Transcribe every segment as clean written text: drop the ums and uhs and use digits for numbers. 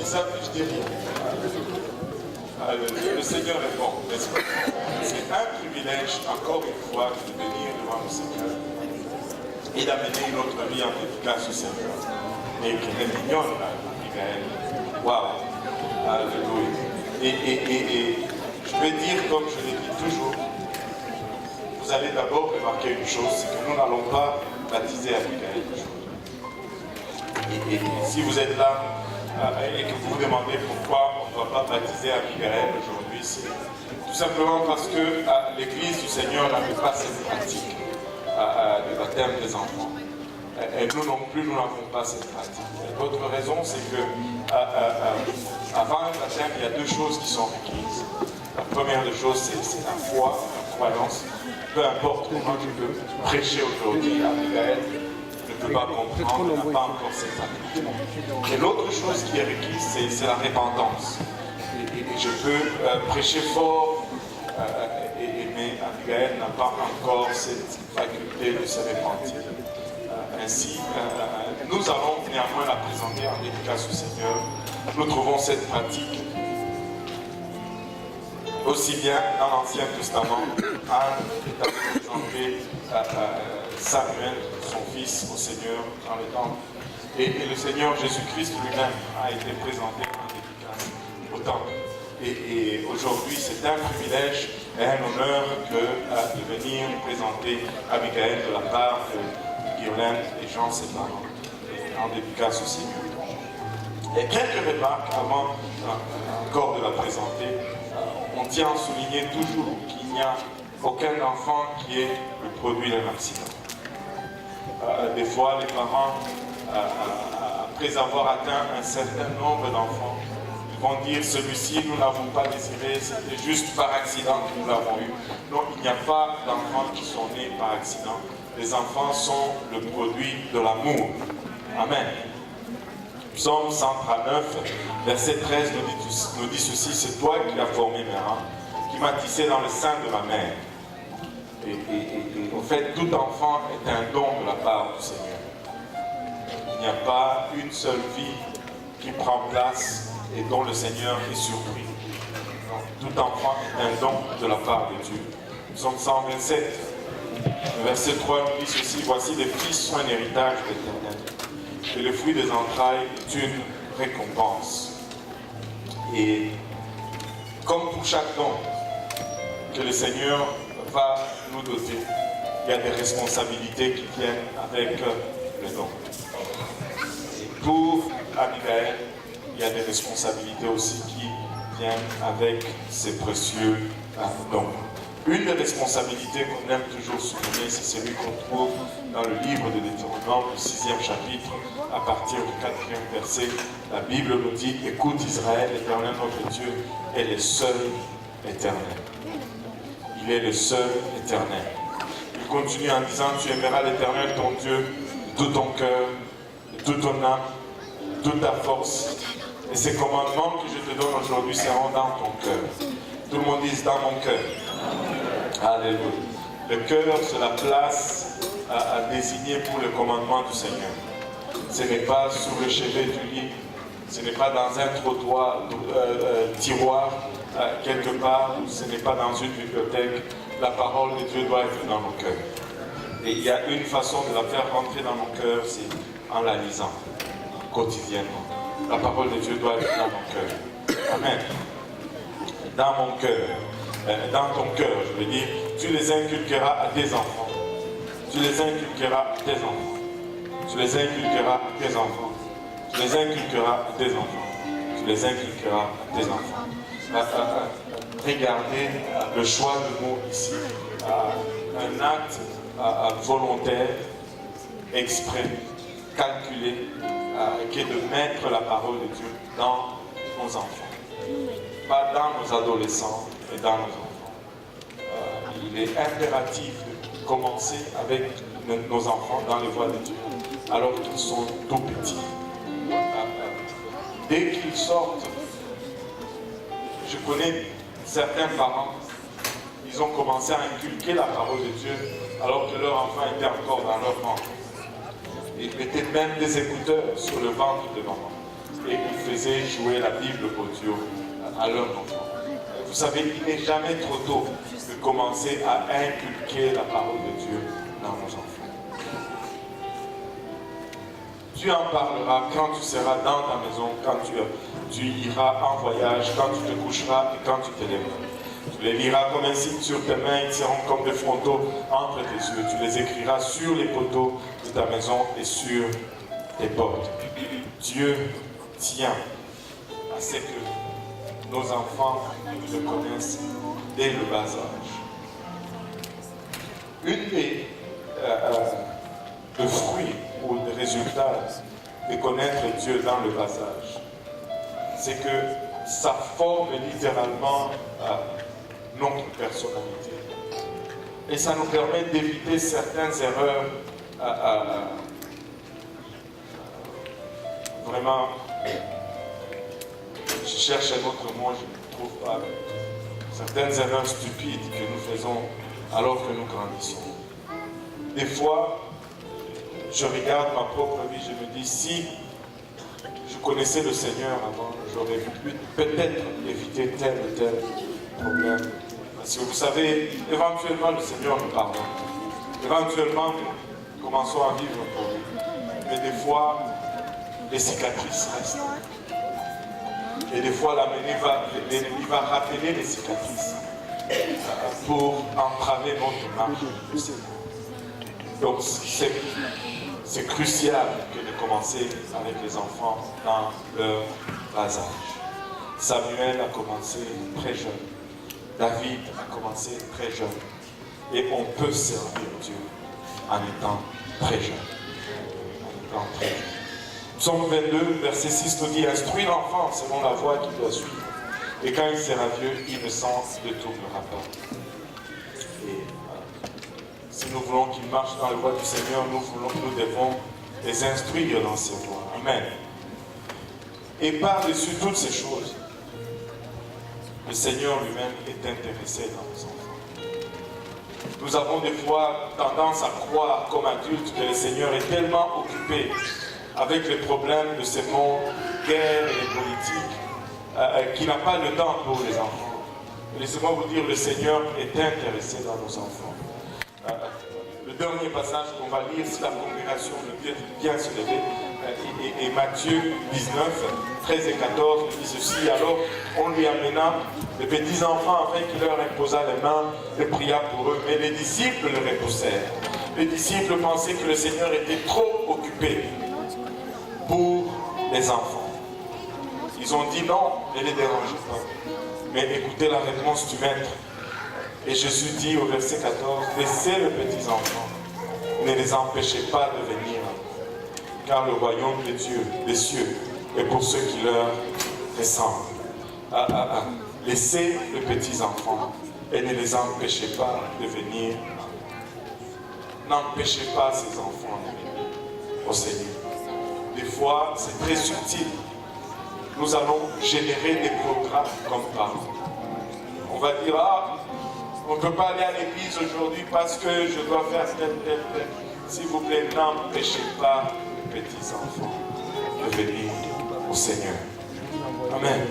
ça, puis je dis rien. Le Seigneur est bon, n'est-ce pas? C'est un privilège, encore une fois, de venir devant le Seigneur et d'amener notre vie en efficace au Seigneur. Et qu'elle est mignonne, Michael. Waouh! Alléluia. Et je vais dire, comme je l'ai dit toujours, vous allez d'abord remarquer une chose, c'est que nous n'allons pas baptiser Abigail aujourd'hui. Et si vous êtes là et que vous vous demandez pourquoi on ne doit pas baptiser Abigail aujourd'hui, c'est tout simplement parce que l'Église du Seigneur n'avait pas cette pratique de baptême des enfants. Et nous non plus, nous n'avons pas cette pratique. L'autre raison, c'est que avant le baptême, il y a deux choses qui sont requises. La première des choses, c'est la foi, la croyance. Peu importe comment je peux prêcher aujourd'hui, Abigail ne peut pas comprendre, n'a pas encore cette pratique. Et l'autre chose qui est requise, c'est la repentance. Et je peux prêcher fort, mais Abigail n'a pas encore cette faculté de se repentir. Ainsi, nous allons néanmoins la présenter en efficace au Seigneur. Nous trouvons cette pratique aussi bien dans l'Ancien Testament. Anne est allée présenter Samuel, son fils, au Seigneur dans le temple. Et le Seigneur Jésus-Christ lui-même a été présenté en efficace au temple. Et aujourd'hui, c'est un privilège et un honneur de venir présenter Abigail de la part de Guiolaine et Jean, ses parents, en dédicace au Seigneur. Et quelques remarques avant encore de la présenter. On tient à souligner toujours qu'il n'y a aucun enfant qui est le produit d'un accident. Des fois, les parents, après avoir atteint un certain nombre d'enfants, vont dire celui-ci nous n'avons pas désiré, c'était juste par accident que nous l'avons eu. Non, il n'y a pas d'enfants qui sont nés par accident. Les enfants sont le produit de l'amour. Amen. Psaume 139, verset 13 nous dit ceci: c'est toi qui as formé mes reins, qui m'as tissé dans le sein de ma mère. Et en fait, tout enfant est un don de la part du Seigneur. Il n'y a pas une seule vie qui prend place et dont le Seigneur est surpris. Donc, tout enfant est un don de la part de Dieu. Psaume 127, verset 3 nous dit ceci: voici les fils sont un héritage de l'Éternel, et le fruit des entrailles est une récompense. Et comme pour chaque don que le Seigneur va nous doter, il y a des responsabilités qui viennent avec le don. Et pour Abigail, il y a des responsabilités aussi qui viennent avec ces précieux dons. Une des responsabilités qu'on aime toujours souligner, c'est celui qu'on trouve dans le livre de Deutéronome, le 6e chapitre, à partir du 4e verset. La Bible nous dit: écoute Israël, l'Éternel notre Dieu est le seul éternel. Il est le seul éternel. Il continue en disant: tu aimeras l'Éternel ton Dieu de tout ton cœur, de toute ton âme, de toute ta force. Et ces commandements que je te donne aujourd'hui seront dans ton cœur. Tout le monde dit: dans mon cœur. Alléluia. Le cœur, c'est la place à désigner pour le commandement du Seigneur. Ce n'est pas sur le chevet du lit, ce n'est pas dans un tiroir quelque part, ce n'est pas dans une bibliothèque. La parole de Dieu doit être dans nos cœurs. Et il y a une façon de la faire rentrer dans nos cœurs, c'est en la lisant quotidiennement. La parole de Dieu doit être dans mon cœur. Amen. Dans mon cœur. Dans ton cœur, je veux dire, tu les inculqueras à tes enfants. Tu les inculqueras à tes enfants. Tu les inculqueras à tes enfants. Tu les inculqueras à tes enfants. Tu les inculqueras à tes enfants. Regardez le choix de mots ici. Un acte volontaire, exprès, calculé, qui est de mettre la parole de Dieu dans nos enfants. Pas dans nos adolescents, mais dans nos enfants. Il est impératif de commencer avec nos enfants dans les voies de Dieu, alors qu'ils sont tout petits. Dès qu'ils sortent, je connais certains parents, ils ont commencé à inculquer la parole de Dieu alors que leur enfant était encore dans leur ventre. Ils mettaient même des écouteurs sur le ventre de maman. et ils faisaient jouer la Bible audio à leurs enfants. Vous savez, il n'est jamais trop tôt de commencer à inculquer la parole de Dieu dans nos enfants. Tu en parleras quand tu seras dans ta maison, quand tu iras en voyage, quand tu te coucheras et quand tu te lèveras. Tu les liras comme un signe sur tes mains, ils seront comme des frontaux entre tes yeux. Tu les écriras sur les poteaux de ta maison et sur tes portes. Dieu tient à ce que nos enfants le connaissent dès le bas âge. Une des fruits ou des résultats de connaître Dieu dans le bas âge, c'est que ça forme littéralement notre personnalité. Et ça nous permet d'éviter certaines erreurs vraiment, je cherche un autre mot, je ne trouve pas. Certaines erreurs stupides que nous faisons alors que nous grandissons. Des fois, je regarde ma propre vie, je me dis, si je connaissais le Seigneur avant, j'aurais pu peut-être éviter tel ou tel problème. Parce que vous savez, éventuellement le Seigneur nous pardonne. Éventuellement, nous commençons à vivre pour lui. Mais des fois, les cicatrices restent. Et des fois, l'ennemi va rappeler les cicatrices pour entraver notre marche. Donc, c'est crucial que de commencer avec les enfants dans leur bas âge. Samuel a commencé très jeune. David a commencé très jeune. Et on peut servir Dieu en étant très jeune. En étant très jeune. Psaume 22, verset 6 nous dit, instruis l'enfant selon la voie qu'il doit suivre. Et quand il sera vieux, il ne s'en détournera pas. Et si nous voulons qu'il marche dans la voie du Seigneur, nous devons les instruire dans ses voies. Amen. Et par-dessus toutes ces choses, le Seigneur lui-même est intéressé dans nos enfants. Nous avons des fois tendance à croire comme adultes que le Seigneur est tellement occupé avec les problèmes de ce monde, guerre et politique, qu'il n'a pas le temps pour les enfants. Laissez-moi vous dire, le Seigneur est intéressé dans nos enfants. Le dernier passage qu'on va lire, si la congrégation veut bien se lever, et Matthieu 19, 13 et 14 dit ceci. Alors on lui amena les petits enfants afin qu'il leur imposa les mains et pria pour eux. Mais les disciples le repoussèrent. Les disciples pensaient que le Seigneur était trop occupé pour les enfants. Ils ont dit non, ne les dérangez pas. Mais écoutez la réponse du maître. Et Jésus dit au verset 14, laissez les petits enfants, ne les empêchez pas de venir, car le royaume de Dieu, des cieux, est pour ceux qui leur ressemblent. Laissez les petits enfants et ne les empêchez pas de venir. N'empêchez pas ces enfants de venir au Seigneur. Des fois, c'est très subtil. Nous allons générer des programmes comme parents. On va dire, on ne peut pas aller à l'église aujourd'hui parce que je dois faire tel. S'il vous plaît, n'empêchez pas les petits enfants de venir au Seigneur. Amen.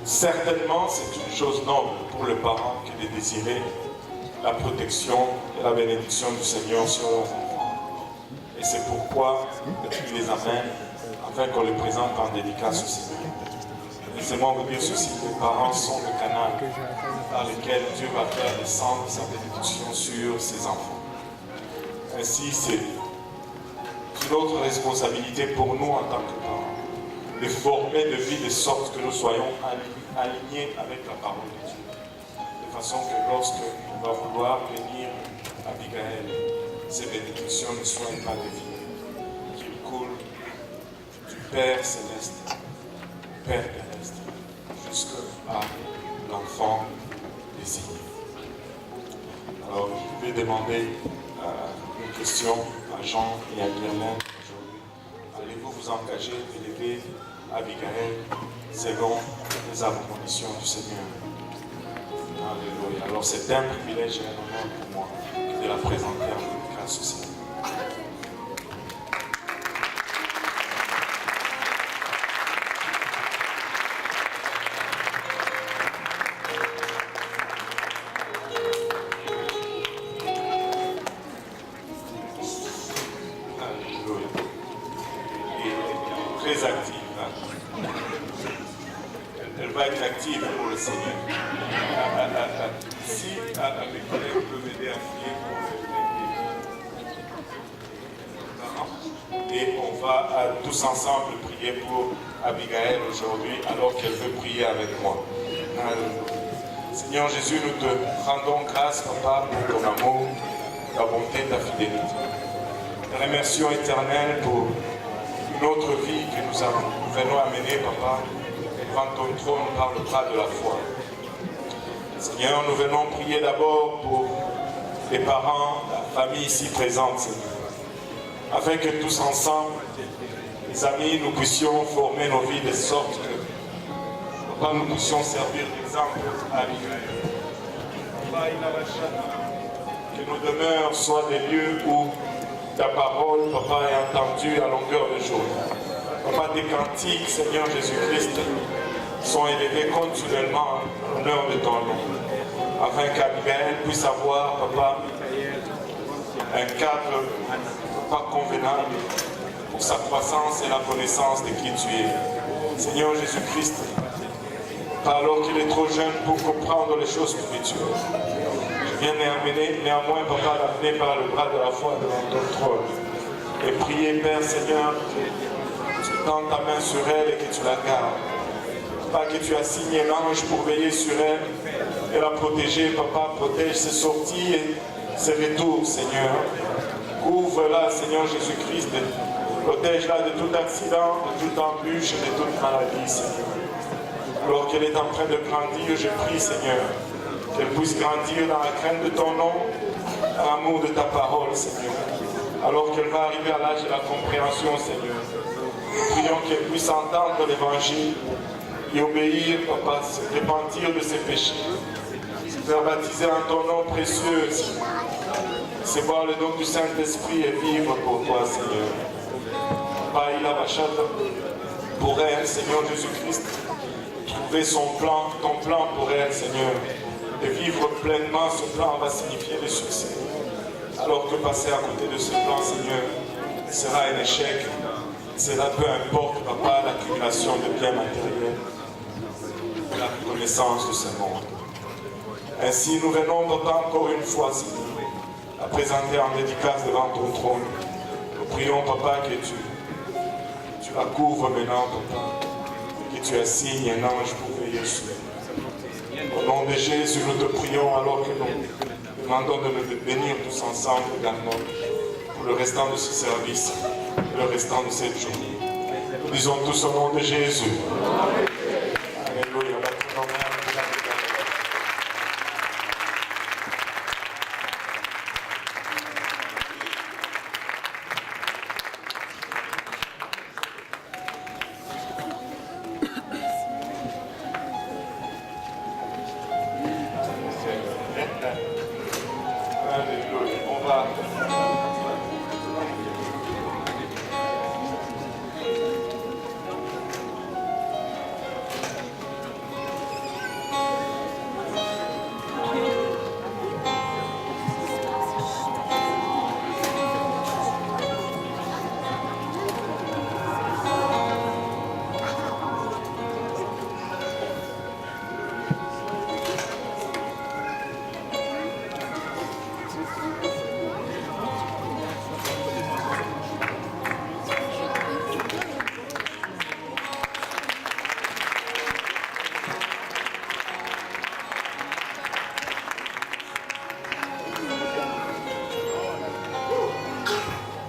Certainement, c'est une chose noble pour le parent que de désirer la protection et la bénédiction du Seigneur sur leurs enfants. Et c'est pourquoi il les amène afin qu'on les présente en dédicace au Seigneur. Laissez-moi vous dire ceci, les parents sont le canal par lequel Dieu va faire descendre sa bénédiction sur ses enfants. Ainsi, c'est notre responsabilité pour nous en tant que parents de former de vie de sorte que nous soyons alignés avec la parole de Dieu. De façon que lorsque on va vouloir venir à Abigail, ces bénédictions ne soient pas déviées, qu'ils coulent du Père céleste, Père terrestre, jusqu'à l'enfant désigné. Alors, je vais demander une question à Jean et à Guerlain aujourd'hui. Allez-vous vous engager d'élever Abigail selon les admonitions du Seigneur? Alléluia. Alors, c'est un privilège et un honneur pour moi de la présenter en dédicace au Seigneur. très active. Hein. Elle va être active pour le Seigneur. Si mes collègues peuvent m'aider à prier pour les et on va tous ensemble prier pour Abigail aujourd'hui, alors qu'elle veut prier avec moi. Seigneur Jésus, nous te rendons grâce, Papa, pour ton amour, ta bonté, ta fidélité. Te remercions éternel pour une autre vie que nous venons amener, Papa, devant ton trône par le bras de la foi. Seigneur, nous venons prier d'abord pour les parents, la famille ici présente, Seigneur, afin que tous ensemble, les amis, nous puissions former nos vies de sorte que, Papa, nous puissions servir d'exemple à Abigail. Que nos demeures soient des lieux où ta parole, Papa, est entendue à longueur de jour. Papa, des cantiques, Seigneur Jésus-Christ, sont élevés continuellement en l'honneur de ton nom, afin qu'Abigail puisse avoir, Papa, un cadre pas convenable pour sa croissance et la connaissance de qui tu es. Seigneur Jésus-Christ, pas alors qu'il est trop jeune pour comprendre les choses spirituelles. Je viens néanmoins, Papa, l'amener par le bras de la foi devant ton trône. Et prier, Père Seigneur, que tu tends ta main sur elle et que tu la gardes. Papa, que tu as signé l'ange pour veiller sur elle et la protéger. Papa, protège ses sorties et ses retours, Seigneur. Couvre-la, Seigneur Jésus-Christ. Protège-la de tout accident, de toute embûche et de toute maladie, Seigneur. Alors qu'elle est en train de grandir, je prie, Seigneur, qu'elle puisse grandir dans la crainte de ton nom, dans l'amour de ta parole, Seigneur. Alors qu'elle va arriver à l'âge de la compréhension, Seigneur, nous prions qu'elle puisse entendre l'évangile et obéir, Papa, se repentir de ses péchés, se faire baptiser en ton nom précieux, Seigneur. Recevoir le don du Saint-Esprit et vivre pour toi, Seigneur. Papa, il a bachata pour elle, Seigneur Jésus-Christ. Trouver ton plan pour elle, Seigneur. Et vivre pleinement ce plan va signifier le succès. Alors que passer à côté de ce plan, Seigneur, sera un échec. Cela peu importe, Papa, l'accumulation de biens matériels, la reconnaissance de ce monde. Ainsi, nous venons, Papa, encore une fois, Seigneur, à présenter en dédicace devant ton trône. Nous prions, Papa, que tu la couvres maintenant, Papa, et que tu assignes un ange pour veiller sur elle. Au nom de Jésus, nous te prions alors que nous demandons de nous bénir tous ensemble également pour le restant de ce service, le restant de cette journée. Nous disons tous au nom de Jésus. Alléluia. Alléluia. On va.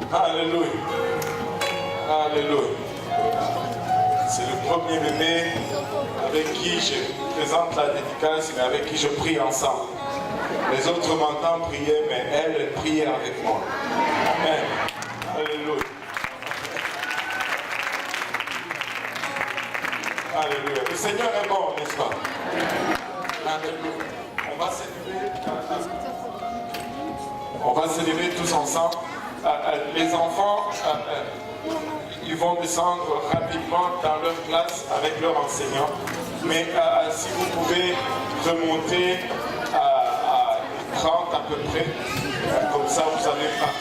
Alléluia. Alléluia. C'est le premier bébé avec qui je présente la dédicace, mais avec qui je prie ensemble. Les autres m'entendent prier, mais elle prie avec moi. Amen. Alléluia. Alléluia. Le Seigneur est bon, n'est-ce pas? Alléluia. On va se lever tous ensemble. Les enfants, ils vont descendre rapidement dans leur classe avec leur enseignant. Mais si vous pouvez remonter à 30 à peu près, comme ça vous allez partir.